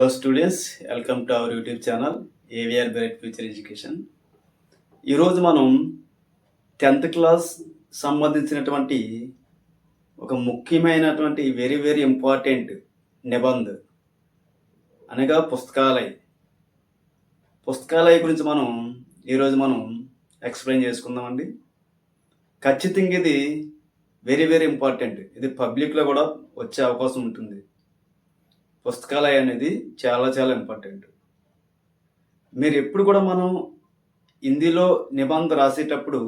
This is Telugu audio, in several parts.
Hello students, welcome to our YouTube channel AVR bright future education. ఈరోజు మనం 10th క్లాస్ సంబంధించినటువంటి ఒక ముఖ్యమైనటువంటి వెరీ వెరీ ఇంపార్టెంట్ నిబంధ అనగా పుస్తకాలయ గురించి ఈరోజు మనం ఎక్స్ప్లెయిన్ చేసుకుందామండి. ఖచ్చితంగా ఇది వెరీ వెరీ ఇంపార్టెంట్. ఇది పబ్లిక్లో కూడా వచ్చే అవకాశం ఉంటుంది. పుస్తకాలయ అనేది చాలా చాలా ఇంపార్టెంట్. మీరు ఎప్పుడు కూడా హిందీలో నిబంధన రాసేటప్పుడు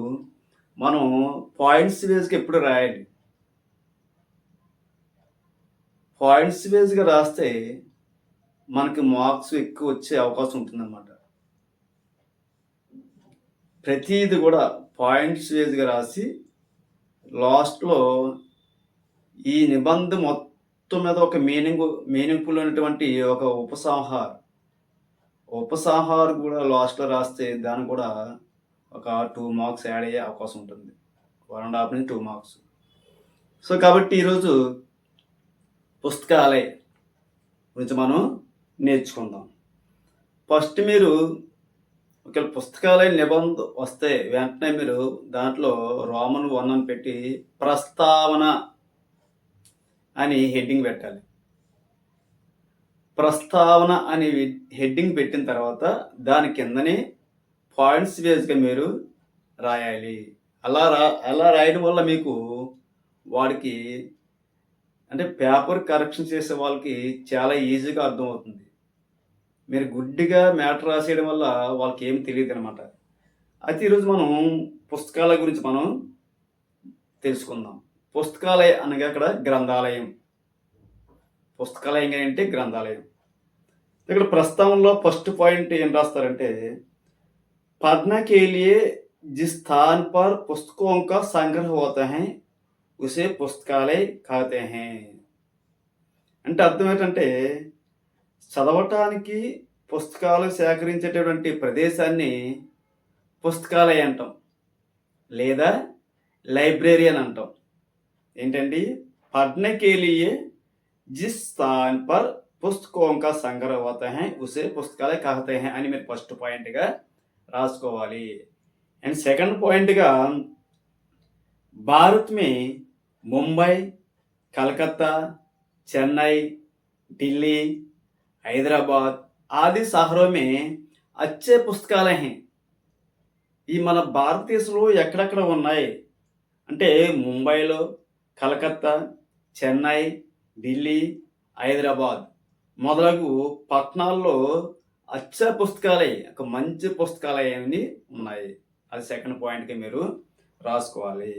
మనం పాయింట్స్ వేస్గా ఎప్పుడు రాయాలి. పాయింట్స్ వేస్గా రాస్తే మనకి మార్క్స్ ఎక్కువ వచ్చే అవకాశం ఉంటుందన్నమాట. ప్రతిది కూడా పాయింట్స్ వేస్గా రాసి లాస్ట్లో ఈ నిబంధన మొత్తం మీద ఒక మీనింగ్ఫుల్ అయినటువంటి ఒక ఉపసంహారం కూడా లాస్ట్లో రాస్తే దానికి కూడా ఒక 2 మార్క్స్ యాడ్ అయ్యే అవకాశం ఉంటుంది. 1.5 నుంచి 2 మార్క్స్. సో కాబట్టి ఈరోజు పుస్తకాలయ గురించి మనం నేర్చుకుందాం. ఫస్ట్ మీరు ఒకవేళ పుస్తకాలయ నిబంధన వస్తే వెంటనే మీరు దాంట్లో రోమన్ 1 అని పెట్టి ప్రస్తావన అని హెడ్డింగ్ పెట్టాలి. ప్రస్తావన అని హెడ్డింగ్ పెట్టిన తర్వాత దాని కిందనే పాయింట్స్ వేస్గా మీరు రాయాలి. అలా రాయడం వల్ల మీకు వాడికి అంటే పేపర్ కరెక్షన్ చేసే వాళ్ళకి చాలా ఈజీగా అర్థమవుతుంది. మీరు గుడ్డిగా మ్యాటర్ రాసేయడం వల్ల వాళ్ళకి ఏం తెలియదు అనమాట. అయితే ఈరోజు మనం పుస్తకాల గురించి మనం తెలుసుకుందాం. పుస్తకాలయ అనగా అక్కడ గ్రంథాలయం. పుస్తకాలయం అంటే గ్రంథాలయం. ఇక్కడ ప్రస్తావనలో ఫస్ట్ పాయింట్ ఏం రాస్తారంటే पढ़ने के लिए जिस स्थान पर पुस्तकों का संग्रह होता है उसे पुस्तकालय कहते हैं. అంటే అర్థం ఏంటంటే చదవటానికి పుస్తకాలు సేకరించేటటువంటి ప్రదేశాన్ని పుస్తకాలయ అంటాం, లేదా లైబ్రరీ అని అంటాం. ఏంటండి, पढ़ने के लिए जिस स्थान पर पुस्तकों का संग्रह होता है उसे पुस्तकालय कहते हैं అని మీరు ఫస్ట్ పాయింట్గా రాసుకోవాలి. అండ్ సెకండ్ పాయింట్గా भारत में मुंबई, कलकत्ता, चेन्नई, दिल्ली, हैदराबाद आदि शहरों में अच्छे पुस्तकालय हैं. ఈ మన భారతదేశంలో ఎక్కడెక్కడ ఉన్నాయి అంటే ముంబైలో, కలకత్తా, చెన్నై, ఢిల్లీ, హైదరాబాద్ మొదలగు పట్టణాల్లో అచ్చా పుస్తకాలయ, ఒక మంచి పుస్తకాలయాన్ని ఉన్నాయి. అది సెకండ్ పాయింట్గా మీరు రాసుకోవాలి.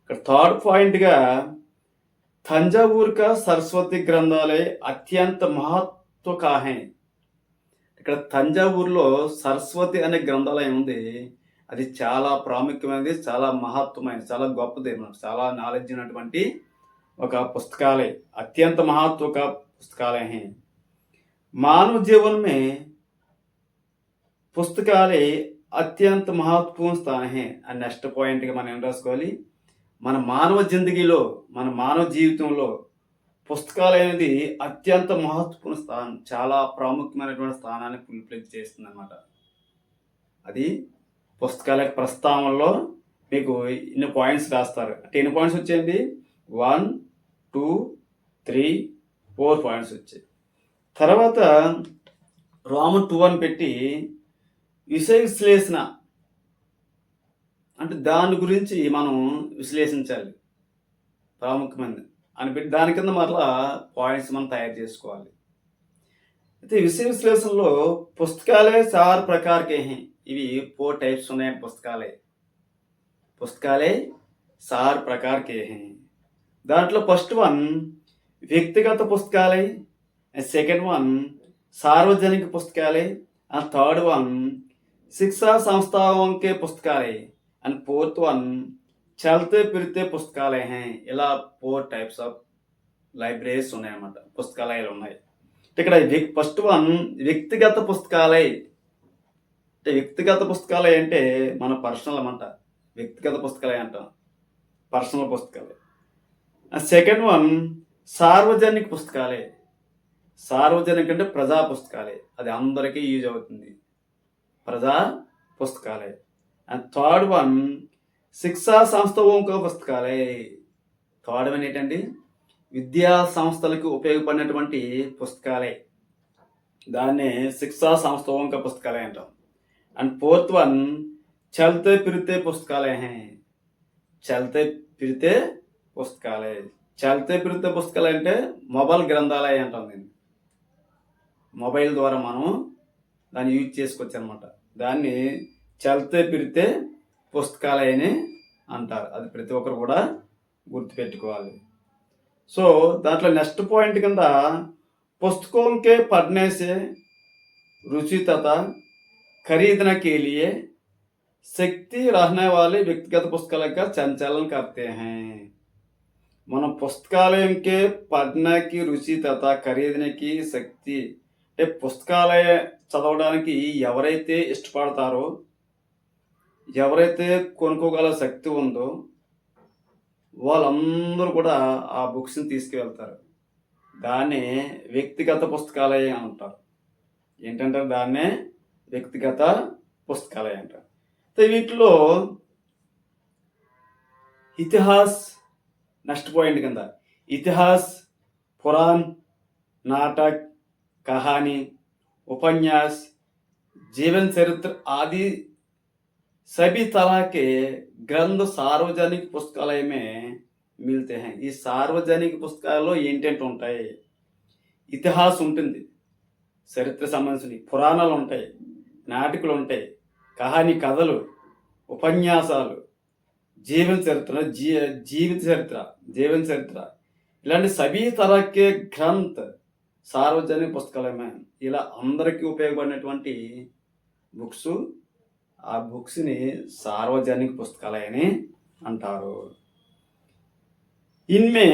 ఇక్కడ థర్డ్ పాయింట్గా తంజావూర్ కా సరస్వతి గ్రంథాలయ అత్యంత మహత్వ కా హై. ఇక్కడ తంజావూరులో సరస్వతి అనే గ్రంథాలయం ఉంది. అది చాలా ప్రాముఖ్యమైనది, చాలా మహత్వమైనది, చాలా గొప్పది, చాలా నాలెడ్జ్ ఉన్నటువంటి ఒక పుస్తకాలయ. అత్యంత महत्व का पुस्तकालय है. मानव जीवन में పుస్తకాలయ అత్యంత మహత్వపూర్ణ స్థానం హే అని నెక్స్ట్ పాయింట్గా మనం ఏం రాసుకోవాలి. మన మానవ జీవితంలో పుస్తకాలయ అనేది అత్యంత మహత్వపూర్ణ స్థానం, చాలా ప్రాముఖ్యమైనటువంటి స్థానాన్ని ఫుల్ఫిల్ చేస్తుంది అన్నమాట. అది పుస్తకాలయ ప్రస్తావనలో మీకు ఇన్ని పాయింట్స్ రాస్తారు. అంటే ఎన్ని పాయింట్స్ వచ్చాయండి? 1, 2, 3, 4 పాయింట్స్ వచ్చాయి. తర్వాత రోమన్ 2 అని పెట్టి విషయ విశ్లేషణ అంటే దాని గురించి మనం విశ్లేషించాలి, ప్రాముఖ్యమైనది అని పెట్టి దాని కింద మరలా పాయింట్స్ మనం తయారు చేసుకోవాలి. అయితే విషయ విశ్లేషణలో పుస్తకాలయ 4 प्रकार के हैं. ఇవి 4 టైప్స్ ఉన్నాయి. పుస్తకాలయ 4 प्रकार के हैं. దాంట్లో ఫస్ట్ వన్ వ్యక్తిగత పుస్తకాలయ, సెకండ్ వన్ సార్వజనిక పుస్తకాలయ, అండ్ థర్డ్ వన్ शिक्षा संस्थाओं के पुस्तकालय, అండ్ ఫోర్త్ వన్ చల్తే ఫిర్తే పుస్తకాలయ హై. ఇలా 4 టైప్స్ ఆఫ్ లైబ్రరీస్ ఉన్నాయన్నమాట, పుస్తకాలయాలు ఉన్నాయి. ఇక్కడ ఫస్ట్ వన్ వ్యక్తిగత పుస్తకాలయ. అంటే వ్యక్తిగత పుస్తకాలయ అంటే మన పర్సనల్ అన్నమాట. వ్యక్తిగత పుస్తకాలయ అంటాం, పర్సనల్ పుస్తకాలయ. సెకండ్ వన్ సార్వజనిక పుస్తకాలయ. సార్వజనిక అంటే ప్రజా పుస్తకాలే, అది అందరికీ యూజ్ అవుతుంది, ప్రజా పుస్తకాలే. అండ్ థర్డ్ వన్ శిక్షా సంస్థోं का పుస్తకాలే. థర్డ్ వన్ ఏంటండి, విద్యా సంస్థలకు ఉపయోగపడినటువంటి పుస్తకాలే, దాన్నే శిక్షా సంస్థों का పుస్తకాలే అంటాం. అండ్ ఫోర్త్ వన్ చల్తే ఫిర్తే పుస్తకాలే హై. చల్తే ఫిర్తే పుస్తకాలే. చల్తే ఫిర్తే పుస్తకాలు అంటే మొబైల్ గ్రంథాలయ అంటాం దీన్ని. మొబైల్ ద్వారా మనం దాన్ని యూజ్ చేసుకోవచ్చు అనమాట. దాన్ని చల్తే ఫిర్తే పుస్తకాలయని అంటారు. అది ప్రతి ఒక్కరు కూడా గుర్తుపెట్టుకోవాలి. సో దాంట్లో నెక్స్ట్ పాయింట్ కింద పుస్తकों के पढ़ने से रुचि तथा खरीदने के लिए శక్తి रहने वाले వ్యక్తిగత పుస్తకాల का संचालन करते हैं. మనం పుస్తకాలయం కే పढ़ने రుచి తథా ఖరీదనేకి శక్తి అంటే పుస్తకాలయ చదవడానికి ఎవరైతే ఇష్టపడతారో, ఎవరైతే కొనుక్కోగల శక్తి ఉందో వాళ్ళందరూ కూడా ఆ బుక్స్ని తీసుకువెళ్తారు. దాన్నే వ్యక్తిగత పుస్తకాలయం అంటారు. ఏంటంటారు, దాన్నే వ్యక్తిగత పుస్తకాలయం అంటారు. వీటిలో ఇతిహాస్ నెక్స్ట్ పాయింట్ కింద इतिहास, पुराण, नाटक, कहानी, उपन्यास, जीवन चरित्र आदि सभी तरह के ग्रंथ सार्वजनिक पुस्तकालय में मिलते हैं. ఈ సార్వజనిక పుస్తకాలలో ఏంటంటే ఉంటాయి, ఇతిహాస్ ఉంటుంది, చరిత్ర సంబంధించిన పురాణాలు ఉంటాయి, నాటకాలు ఉంటాయి, కహానీ కథలు, ఉపన్యాసాలు, జీవన చరిత్ర ఇలాంటి సభీ తరహకే గ్రంథ్ సార్వజనిక పుస్తకాలమే. ఇలా అందరికీ ఉపయోగపడినటువంటి బుక్స్, ఆ బుక్స్ని సార్వజనిక పుస్తకాలయని అంటారు. इनमें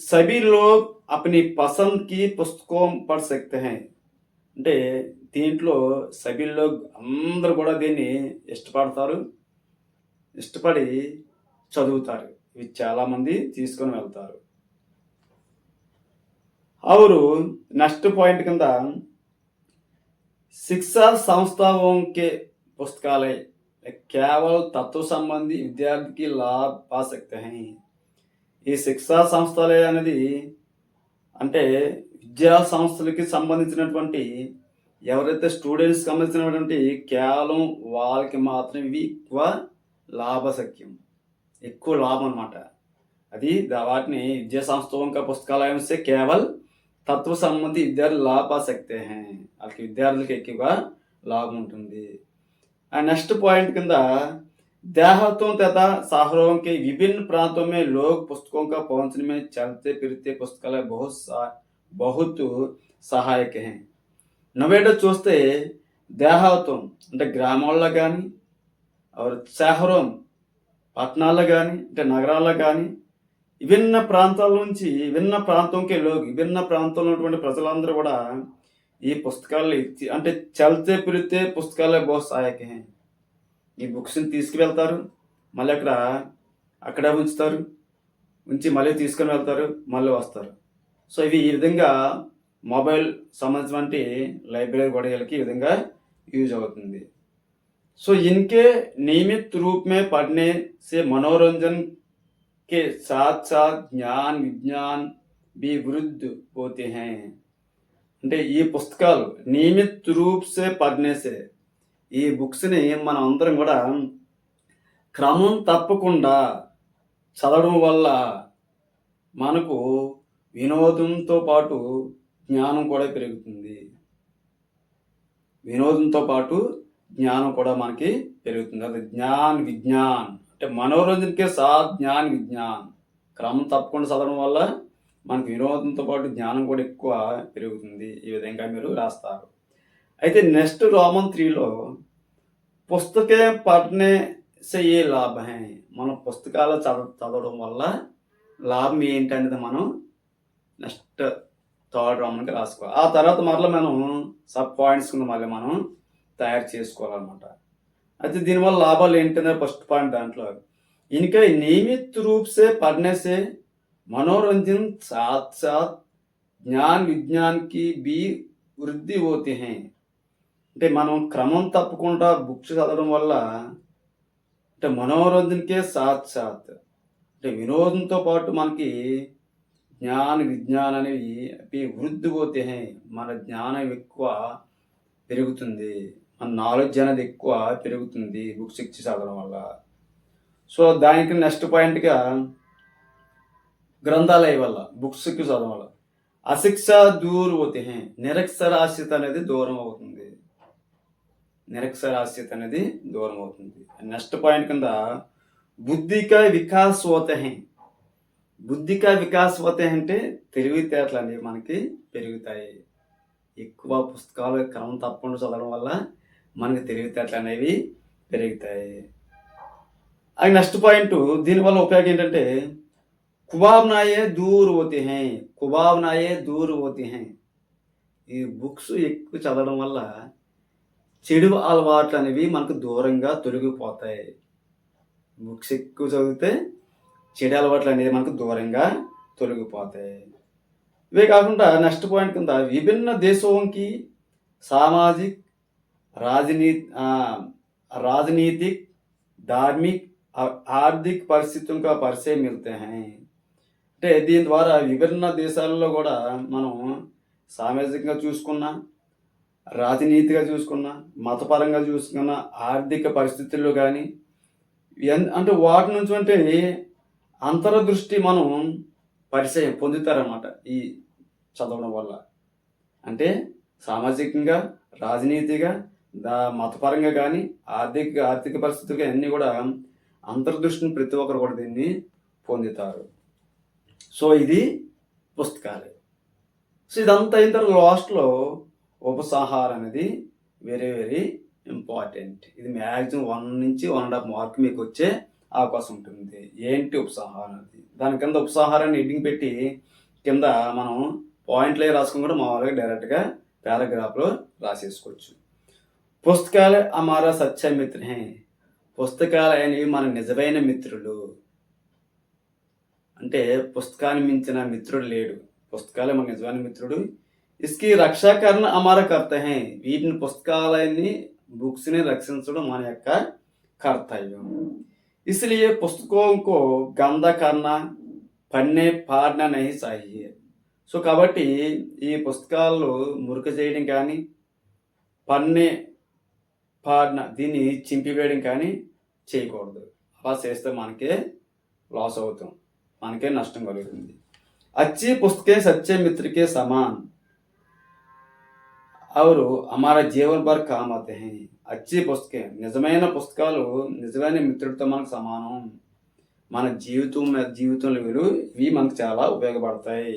सभी लोग अपनी पसंद की पुस्तकों पढ़ सकते हैं. అంటే దీంట్లో సభీ లోగ్ అందరూ కూడా దీన్ని ఇష్టపడి చదువుతారు. ఇవి చాలామంది తీసుకొని వెళ్తారు. और नेक्स्ट पॉइंट కింద शिक्षा संस्थाओं के पुस्तकालय केवल तत्व संबंधी विद्यार्थी की लाभ पा सकते हैं. ఈ శిక్షా సంస్థలే అనేది అంటే విద్యా సంస్థలకి సంబంధించినటువంటి ఎవరైతే స్టూడెంట్స్కి సంబంధించినటువంటి కేవలం వాళ్ళకి మాత్రం ఇవి ఎక్కువ లాభసఖ్యం, ఎక్కువ లాభం అనమాట. అది వాటిని విద్యా సంస్థों का పుస్తకాలయం से केवल తత్వ సంబంధి విద్యార్థులు లాభ सकते हैं. వాళ్ళకి విద్యార్థులకి ఎక్కువగా లాభం ఉంటుంది. అండ్ నెక్స్ట్ పాయింట్ కింద देहातों तथा शहरों के विभिन्न प्रांतों में लोग पुस्तकों का पहुंचने में चलते फिरते पुस्तकालय बहुत सहायक हैं. నవేడో చూస్తే దేహాతం అంటే గ్రామాల్లో కానీ, శహరం పట్టణాల్లో కానీ, అంటే నగరాల్లో కానీ, విభిన్న ప్రాంతాల నుంచి విభిన్న ప్రాంతంలో ఉన్నటువంటి ప్రజలందరూ కూడా ఈ పుస్తకాలు అంటే చల్తే ఫిర్తే పుస్తకాలే బహుత్ సహాయక హై. ఈ బుక్స్ని తీసుకువెళ్తారు, మళ్ళీ అక్కడ ఉంచి మళ్ళీ తీసుకొని వెళ్తారు, మళ్ళీ వస్తారు. సో ఇవి ఈ విధంగా మొబైల్ సంబంధించినటువంటి లైబ్రరీ కూడా వీళ్ళకి ఈ విధంగా యూజ్ అవుతుంది. సో इनके नियमित रूप में पढ़ने से मनोरंजन के साथ साथ ज्ञान विज्ञान भी वृद्धि होते हैं. అంటే ఈ పుస్తకాలు నియమిత రూప్ సే పढ़ने से, ఈ బుక్స్ని మనం అందరం కూడా క్రమం తప్పకుండా చదవడం వల్ల మనకు వినోదంతో పాటు జ్ఞానం కూడా పెరుగుతుంది. మనకి పెరుగుతుంది. అది జ్ఞాన్ విజ్ఞాన్ అంటే మనోరంజన్కే సాత్ జ్ఞాన్ విజ్ఞాన్, క్రమం తప్పకుండా చదవడం వల్ల మనకి వినోదంతో పాటు జ్ఞానం కూడా ఎక్కువ పెరుగుతుంది. ఈ విధంగా మీరు రాస్తారు. అయితే నెక్స్ట్ రోమన్ 3లో పుస్తకే పढ़ने से ये लाभ है. మనం పుస్తకాలు చదవడం వల్ల లాభం ఏంటి అనేది మనం నెక్స్ట్ థర్డ్ రోమన్కి రాసుకోవాలి. ఆ తర్వాత మరలా మనం సబ్ పాయింట్స్ కింద మళ్ళీ మనం తయారు చేసుకోవాలన్నమాట. అయితే దీనివల్ల లాభాలు ఏంటనే ఫస్ట్ పాయింట్ దాంట్లో इनके नियमित रूप से पढ़ने से मनोरंजन साथ साथ జ్ఞాన్ విజ్ఞాన్కి బి వృద్ధి హోతే హై. అంటే మనం క్రమం తప్పకుండా బుక్స్ చదవడం వల్ల అంటే మనోరంజన్కే సాత్ సాత్ అంటే వినోదంతో పాటు మనకి జ్ఞాన విజ్ఞానం అనేవి అవి వృద్ధి హోతే హై. మన జ్ఞానం ఎక్కువ పెరుగుతుంది, మన నాలెడ్జ్ అనేది ఎక్కువ పెరుగుతుంది బుక్స్ ఇచ్చి చదవడం వల్ల. సో దానికి నెక్స్ట్ పాయింట్గా గ్రంథాలయ వల్ల బుక్స్ ఎక్కువ చదవడం వల్ల అశిక్ష దూర్ హోతే హై. నిరక్షరాస్యత అనేది దూరం అవుతుంది, నిరక్షరాస్యత అనేది దూరం అవుతుంది. నెక్స్ట్ పాయింట్ కింద బుద్ధిక వికాస్ హోతే హై. బుద్ధిక వికాస్ హోతే హై అంటే తెలివితేటలు అనేవి మనకి పెరుగుతాయి. ఎక్కువ పుస్తకాలు క్రమం తప్పకుండా చదవడం వల్ల మనకి తెలివితేటలు అనేవి పెరుగుతాయి. అది నెక్స్ట్ పాయింట్. దీనివల్ల ఉపయోగం ఏంటంటే కుబాబ్నాయే దూర్ హోతే హై. కుబాబ్నాయే దూర్ హోతే హై. ఈ బుక్స్ ఎక్కువ చదవడం వల్ల చెడు అలవాట్లు అనేవి మనకు దూరంగా తొలగిపోతాయి. బుక్స్ ఎక్కువ చదివితే చెడు అలవాట్లు అనేవి మనకు దూరంగా తొలగిపోతాయి. ఇవే కాకుండా నెక్స్ట్ పాయింట్ కింద విభిన్న దేశోంకి సామాజిక్ రాజనీతిక్ ధార్మిక్ ఆర్థిక పరిస్థితులతో పరిచయం మిల్తే హై. అంటే దీని ద్వారా విభిన్న దేశాలలో కూడా మనం సామాజికంగా చూసుకున్నా, రాజనీతిగా చూసుకున్నా, మతపరంగా చూసుకున్నా, ఆర్థిక పరిస్థితుల్లో కానీ అంటే వాటి నుంచి అంటే అంతర్దృష్టి మనం పరిచయం పొందుతారన్నమాట ఈ చదవడం వల్ల. అంటే సామాజికంగా, రాజనీతిగా, మతపరంగా కానీ, ఆర్థిక పరిస్థితులు అన్నీ కూడా అంతర్దృష్టిని ప్రతి ఒక్కరు కూడా దీన్ని పొందుతారు. సో ఇది పుస్తకాలే. సో ఇదంతా అయిన తర్వాత లాస్ట్లో ఉపసంహారం అనేది వెరీ వెరీ ఇంపార్టెంట్. ఇది మ్యాక్సిమం 1 నుంచి 1.5 మార్క్ మీకు వచ్చే అవకాశం ఉంటుంది. ఏంటి ఉపసంహారం అనేది? దాని కింద ఉపసంహారాన్ని హెడ్డింగ్ పెట్టి కింద మనం పాయింట్లే రాసుకుని కూడా మామూలుగా డైరెక్ట్గా పారాగ్రాఫ్లో రాసేసుకోవచ్చు. పుస్తకాలే హమారా సచ్చా మిత్ర హై. పుస్తకాలు అనేవి మన నిజమైన మిత్రులు. అంటే పుస్తకాన్ని మించిన మిత్రుడు లేడు, పుస్తకాలే మన నిజమైన మిత్రుడు. ఇస్కి రక్షాకరణ హమారా కర్తవ్యం హై. వీటిని పుస్తకాలని బుక్స్ని రక్షించడం మన యొక్క కర్తవ్యం. इसलिए पुस्तकों को गंदा करना పన్నే పాడన నహి చాహియే. సో కాబట్టి ఈ పుస్తకాలు మురికి చేయడం కానీ, పన్నే పాడన దీన్ని చింపివేయడం కానీ చేయకూడదు. అలా చేస్తే మనకే లాస్ అవుతాం, మనకే నష్టం కలుగుతుంది. अच्छी पुस्तकें सच्चे मित्र के समान और हमारा जीवन भर काम आते हैं. अच्छी पुस्तकें నిజమైన పుస్తకాలు నిజమైన మిత్రుడితో మనకు సమానం. మన జీవితంలో ఇవి మనకు చాలా ఉపయోగపడతాయి.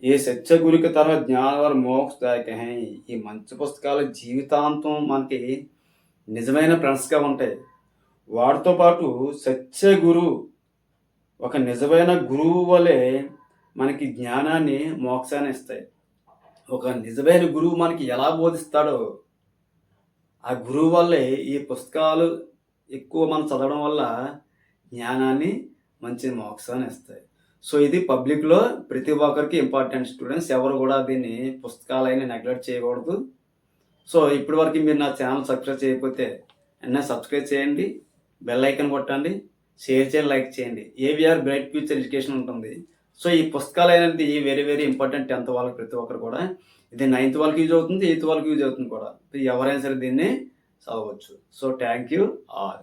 ఏ సత్య గురికి తరహా జ్ఞానవర మోక్షదాయక హై. ఈ మంచి పుస్తకాలు జీవితాంతం మనకి నిజమైన ఫ్రెండ్స్గా ఉంటాయి. వాటితో పాటు సత్య గురు, ఒక నిజమైన గురువు వలె మనకి జ్ఞానాన్ని, మోక్షాన్ని ఇస్తాయి. ఒక నిజమైన గురువు మనకి ఎలా బోధిస్తాడో ఆ గురువు వల్లే ఈ పుస్తకాలు ఎక్కువ మనం చదవడం వల్ల జ్ఞానాన్ని, మంచి మోక్షాన్ని ఇస్తాయి. సో ఇది పబ్లిక్లో ప్రతి ఒక్కరికి ఇంపార్టెంట్. స్టూడెంట్స్ ఎవరు కూడా దీన్ని పుస్తకాలైనా నెగ్లెక్ట్ చేయకూడదు. సో ఇప్పటి వరకు మీరు నా ఛానల్ సబ్స్క్రైబ్ చేయకపోతే వెంటనే సబ్స్క్రైబ్ చేయండి, బెల్ ఐకాన్ కొట్టండి, షేర్ చేయండి, లైక్ చేయండి. ఏవిఆర్ బ్రైట్ ఫ్యూచర్ ఎడ్యుకేషన్ ఉంటుంది. సో ఈ పుస్తకాలు అనేది వెరీ వెరీ ఇంపార్టెంట్. 10th వాళ్ళకి ప్రతి ఒక్కరు కూడా. ఇది 9th వాళ్ళకి యూజ్ అవుతుంది, 8th వాళ్ళకి యూజ్ అవుతుంది కూడా. ఎవరైనా సరే దీన్ని చదవచ్చు. So thank you all.